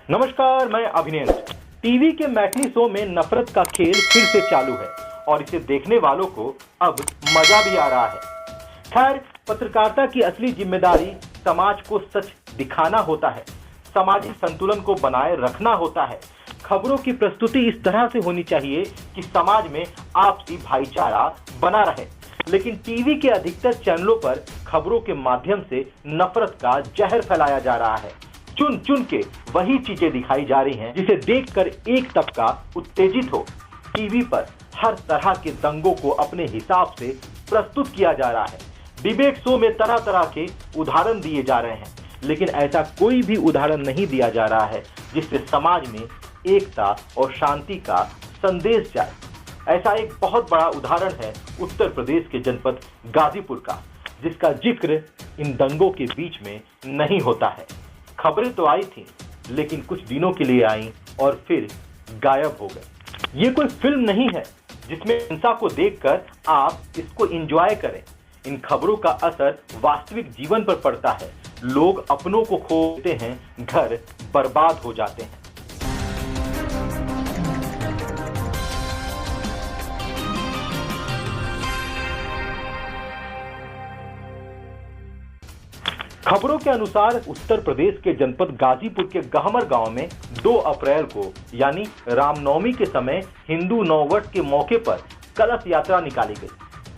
नमस्कार, मैं अभिनंदन। टीवी के मैटनी शो में नफरत का खेल फिर से चालू है और इसे देखने वालों को अब मजा भी आ रहा है। खैर, पत्रकारिता की असली जिम्मेदारी समाज को सच दिखाना होता है, सामाजिक संतुलन को बनाए रखना होता है। खबरों की प्रस्तुति इस तरह से होनी चाहिए कि समाज में आपसी भाईचारा बना रहे। लेकिन टीवी के अधिकतर चैनलों पर खबरों के माध्यम से नफरत का जहर फैलाया जा रहा है। चुन चुन के वही चीजें दिखाई जा रही हैं जिसे देखकर एक तबका उत्तेजित हो। टीवी पर हर तरह के दंगों को अपने हिसाब से प्रस्तुत किया जा रहा है। डिबेट शो में तरह तरह के उदाहरण दिए जा रहे हैं, लेकिन ऐसा कोई भी उदाहरण नहीं दिया जा रहा है जिससे समाज में एकता और शांति का संदेश जाए। ऐसा एक बहुत बड़ा उदाहरण है उत्तर प्रदेश के जनपद गाजीपुर का, जिसका जिक्र इन दंगों के बीच में नहीं होता है। खबरें तो आई थी, लेकिन कुछ दिनों के लिए आई और फिर गायब हो गए। ये कोई फिल्म नहीं है जिसमें हिंसा को देखकर आप इसको एंजॉय करें। इन खबरों का असर वास्तविक जीवन पर पड़ता है। लोग अपनों को खोते हैं, घर बर्बाद हो जाते हैं। खबरों के अनुसार उत्तर प्रदेश के जनपद गाजीपुर के गहमर गांव में 2 अप्रैल को यानी रामनवमी के समय हिंदू नववर्ष के मौके पर कलश यात्रा निकाली गई।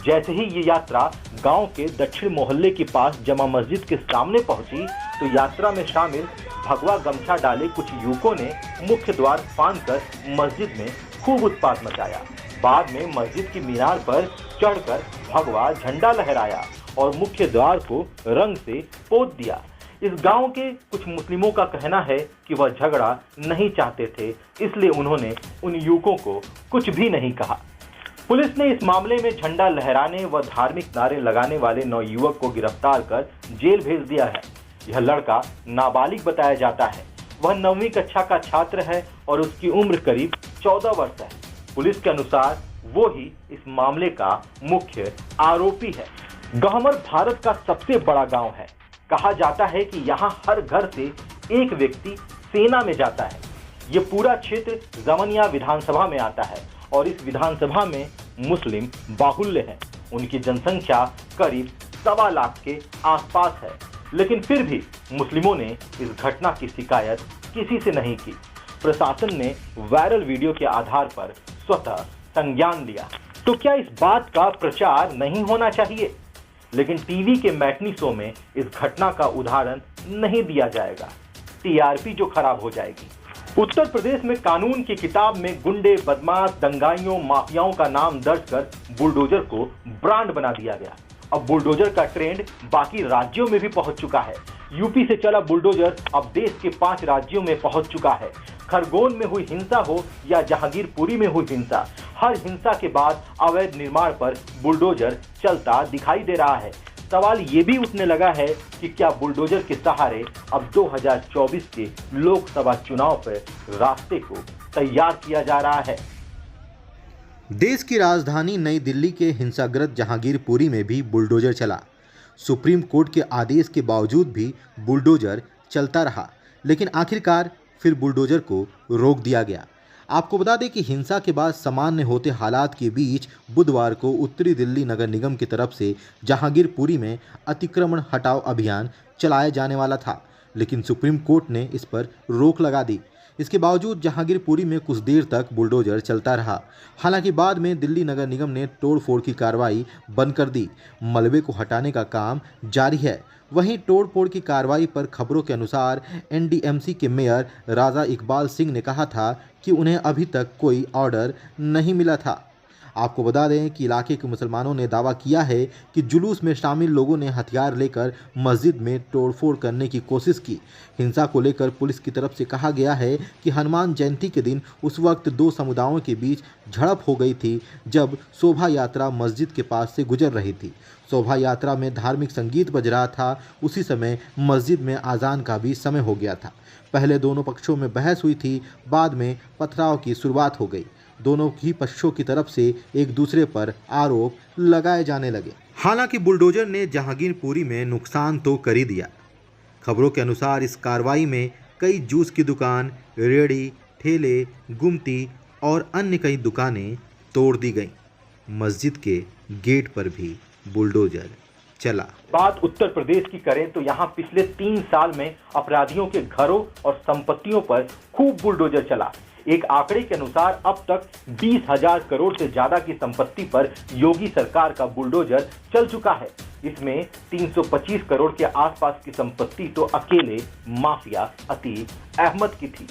जैसे ही ये यात्रा गांव के दक्षिण मोहल्ले के पास जमा मस्जिद के सामने पहुंची तो यात्रा में शामिल भगवा गमछा डाले कुछ युवकों ने मुख्य द्वार फांदकर मस्जिद में खूब उत्पात मचाया। बाद में मस्जिद की मीनार पर चढ़कर भगवा झंडा लहराया और मुख्य द्वार को रंग से पोत दिया। इस गांव के कुछ मुस्लिमों का कहना है कि वह झगड़ा नहीं चाहते थे, इसलिए उन्होंने उन युवकों को कुछ भी नहीं कहा। पुलिस ने इस मामले में झंडा लहराने व धार्मिक नारे लगाने वाले 9 युवक को गिरफ्तार कर जेल भेज दिया है। यह लड़का नाबालिग बताया जाता है। वह 9वीं कक्षा का छात्र है और उसकी उम्र करीब 14 वर्ष है। पुलिस के अनुसार वो ही इस मामले का मुख्य आरोपी है। गहमर भारत का सबसे बड़ा गांव है। कहा जाता है कि यहाँ हर घर से एक व्यक्ति सेना में जाता है। ये पूरा क्षेत्र जमनिया विधानसभा में आता है और इस विधानसभा में मुस्लिम बाहुल्य है। उनकी जनसंख्या करीब 1.25 लाख के आसपास है, लेकिन फिर भी मुस्लिमों ने इस घटना की शिकायत किसी से नहीं की। प्रशासन ने वायरल वीडियो के आधार पर स्वतः संज्ञान लिया। तो क्या इस बात का प्रचार नहीं होना चाहिए? लेकिन टीवी के मैटनी शो में इस घटना का उदाहरण नहीं दिया जाएगा। टीआरपी जो खराब हो जाएगी। उत्तर प्रदेश में कानून की किताब में गुंडे, बदमाश, दंगाइयों, माफियाओं का नाम दर्ज कर बुलडोजर को ब्रांड बना दिया गया। अब बुलडोजर का ट्रेंड बाकी राज्यों में भी पहुंच चुका है। यूपी से चला बुलडोजर अब देश के 5 राज्यों में पहुंच चुका है। खरगोन में हुई हिंसा हो या जहांगीरपुरी में हुई हिंसा, हर हिंसा के बाद अवैध निर्माण पर बुलडोजर चलता दिखाई दे रहा है। सवाल ये भी उठने लगा है कि क्या बुलडोजर के सहारे अब 2024 के लोकसभा चुनाव पर रास्ते को तैयार किया जा रहा है। देश की राजधानी नई दिल्ली के हिंसाग्रस्त जहांगीरपुरी में भी बुलडोजर चला। सुप्रीम कोर्ट के आदेश के बावजूद भी बुलडोजर चलता रहा, लेकिन आखिरकार फिर बुलडोजर को रोक दिया गया। आपको बता दें कि हिंसा के बाद सामान्य होते हालात के बीच बुधवार को उत्तरी दिल्ली नगर निगम की तरफ से जहांगीरपुरी में अतिक्रमण हटाओ अभियान चलाया जाने वाला था, लेकिन सुप्रीम कोर्ट ने इस पर रोक लगा दी। इसके बावजूद जहांगीरपुरी में कुछ देर तक बुलडोजर चलता रहा। हालांकि बाद में दिल्ली नगर निगम ने तोड़फोड़ की कार्रवाई बंद कर दी। मलबे को हटाने का काम जारी है। वहीं तोड़फोड़ की कार्रवाई पर खबरों के अनुसार एनडीएमसी के मेयर राजा इकबाल सिंह ने कहा था कि उन्हें अभी तक कोई ऑर्डर नहीं मिला था। आपको बता दें कि इलाके के मुसलमानों ने दावा किया है कि जुलूस में शामिल लोगों ने हथियार लेकर मस्जिद में तोड़फोड़ करने की कोशिश की। हिंसा को लेकर पुलिस की तरफ से कहा गया है कि हनुमान जयंती के दिन उस वक्त 2 समुदायों के बीच झड़प हो गई थी, जब शोभा यात्रा मस्जिद के पास से गुजर रही थी। शोभा यात्रा में धार्मिक संगीत बज रहा था। उसी समय मस्जिद में आज़ान का भी समय हो गया था। पहले दोनों पक्षों में बहस हुई थी, बाद में पथराव की शुरुआत हो गई। दोनों ही पक्षों की तरफ से एक दूसरे पर आरोप लगाए जाने लगे। हालांकि बुलडोजर ने जहांगीरपुरी में नुकसान तो कर ही दिया। खबरों के अनुसार इस कार्रवाई में कई जूस की दुकान, रेहड़ी, ठेले, गुमती और अन्य कई दुकानें तोड़ दी गईं। मस्जिद के गेट पर भी बुलडोजर चला। बात उत्तर प्रदेश की करें तो यहाँ पिछले 3 साल में अपराधियों के घरों और संपत्तियों पर खूब बुलडोजर चला। एक आंकड़े के अनुसार अब तक 20,000 करोड़ से ज्यादा की संपत्ति पर योगी सरकार का बुलडोजर चल चुका है। इसमें 325 करोड़ के आसपास की संपत्ति तो अकेले माफिया अतीक अहमद की थी।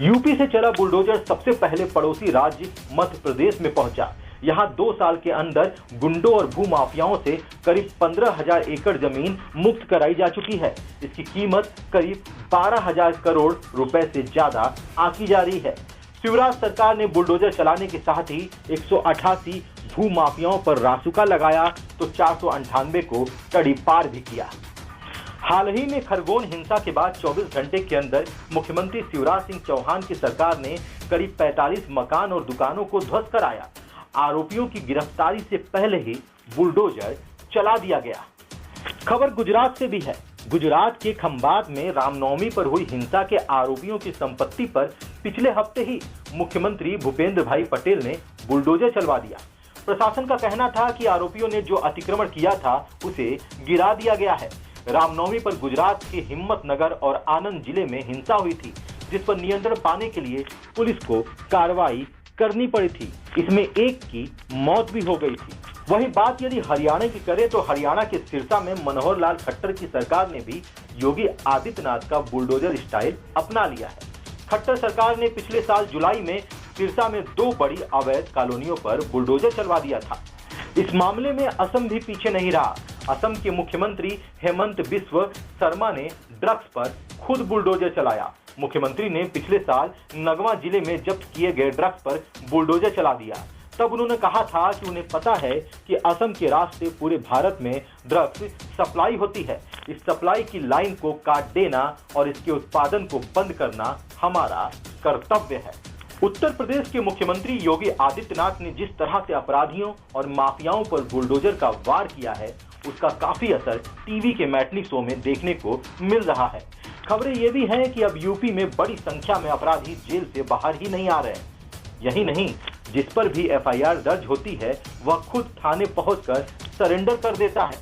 यूपी से चला बुलडोजर सबसे पहले पड़ोसी राज्य मध्य प्रदेश में पहुंचा। यहाँ 2 साल के अंदर गुंडों और भूमाफियाओं से करीब 15,000 एकड़ जमीन मुक्त कराई जा चुकी है। इसकी कीमत करीब 12,000 करोड़ रुपए से ज्यादा आंकी जा रही है। शिवराज सरकार ने बुलडोजर चलाने के साथ ही 188 भूमाफियाओं पर रासुका लगाया तो 498 को तड़ीपार भी किया। हाल ही में खरगोन हिंसा के बाद 24 घंटे के अंदर मुख्यमंत्री शिवराज सिंह चौहान की सरकार ने करीब 45 मकान और दुकानों को ध्वस्त कराया। आरोपियों की गिरफ्तारी से पहले ही बुलडोजर चला दिया गया। खबर गुजरात से भी है। गुजरात के खंभात में रामनवमी पर हुई हिंसा के आरोपियों की संपत्ति पर पिछले हफ्ते ही मुख्यमंत्री भूपेंद्र भाई पटेल ने बुलडोजर चलवा दिया। प्रशासन का कहना था कि आरोपियों ने जो अतिक्रमण किया था उसे गिरा दिया गया है। रामनवमी पर गुजरात के हिम्मतनगर और आनंद जिले में हिंसा हुई थी, जिस पर नियंत्रण पाने के लिए पुलिस को कार्रवाई करनी पड़ी थी। इसमें एक की मौत भी हो गई थी। वहीं बात यदि हरियाणा की करें तो हरियाणा के सिरसा में मनोहर लाल खट्टर की सरकार ने भी योगी आदित्यनाथ का बुलडोजर स्टाइल अपना लिया है। खट्टर सरकार ने पिछले साल जुलाई में सिरसा में 2 बड़ी अवैध कॉलोनियों पर बुलडोजर चलवा दिया था। इस मामले में असम भी पीछे नहीं रहा। असम के मुख्यमंत्री हेमंत बिस्व शर्मा ने ड्रग्स पर खुद बुलडोजर चलाया। मुख्यमंत्री ने पिछले साल नगवा जिले में जब्त किए गए ड्रग्स पर बुलडोजर चला दिया। तब उन्होंने कहा था कि उन्हें पता है कि असम के रास्ते पूरे भारत में ड्रग्स सप्लाई होती है। इस सप्लाई की लाइन को काट देना और इसके उत्पादन को बंद करना हमारा कर्तव्य है। उत्तर प्रदेश के मुख्यमंत्री योगी आदित्यनाथ ने जिस तरह से अपराधियों और माफियाओं पर बुलडोजर का वार किया है, उसका काफी असर टीवी के मैटनी शो में देखने को मिल रहा है। खबरें ये भी हैं कि अब यूपी में बड़ी संख्या में अपराधी जेल से बाहर ही नहीं आ रहे। यही नहीं, जिस पर भी एफआईआर दर्ज होती है वह खुद थाने पहुंचकर सरेंडर कर देता है।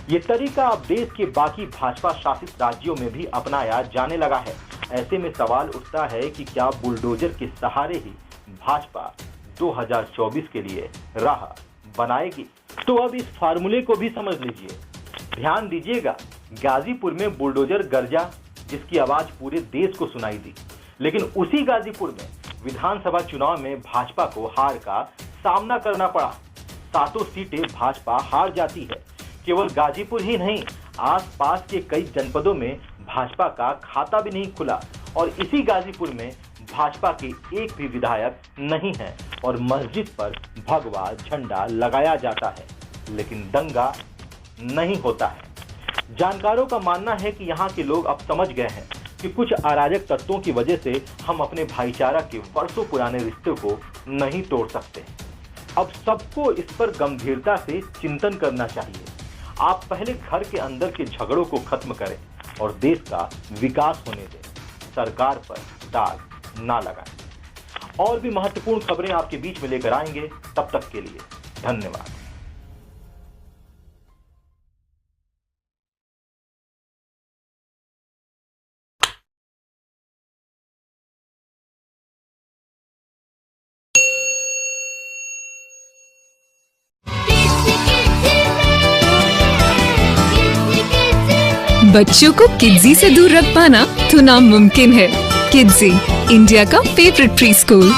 ये तरीका अब देश के बाकी भाजपा शासित राज्यों में भी अपनाया जाने लगा है। ऐसे में सवाल उठता है कि क्या बुलडोजर के सहारे ही भाजपा 2024 के लिए राह बनाएगी? तो अब इस फार्मूले को भी समझ लीजिए। ध्यान दीजिएगा, गाजीपुर में बुलडोजर गरजा, जिसकी आवाज पूरे देश को सुनाई दी। लेकिन उसी गाजीपुर में विधानसभा चुनाव में भाजपा को हार का सामना करना पड़ा। 7 सीटें भाजपा हार जाती है। केवल गाजीपुर ही नहीं, आसपास के कई जनपदों में भाजपा का खाता भी नहीं खुला और इसी गाजीपुर में भाजपा के एक भी विधायक नहीं है और मस्जिद पर भगवा झंडा लगाया जाता है, लेकिन दंगा नहीं होता है। जानकारों का मानना है कि यहाँ के लोग अब समझ गए हैं कि कुछ अराजक तत्वों की वजह से हम अपने भाईचारा के वर्षों पुराने रिश्ते को नहीं तोड़ सकते। अब सबको इस पर गंभीरता से चिंतन करना चाहिए। आप पहले घर के अंदर के झगड़ों को खत्म करें और देश का विकास होने दें। सरकार पर दाग ना लगाएं। और भी महत्वपूर्ण खबरें आपके बीच में लेकर आएंगे। तब तक के लिए धन्यवाद। बच्चों को किड्जी से दूर रख पाना तो नामुमकिन है। किड्जी, इंडिया का फेवरेट प्री स्कूल।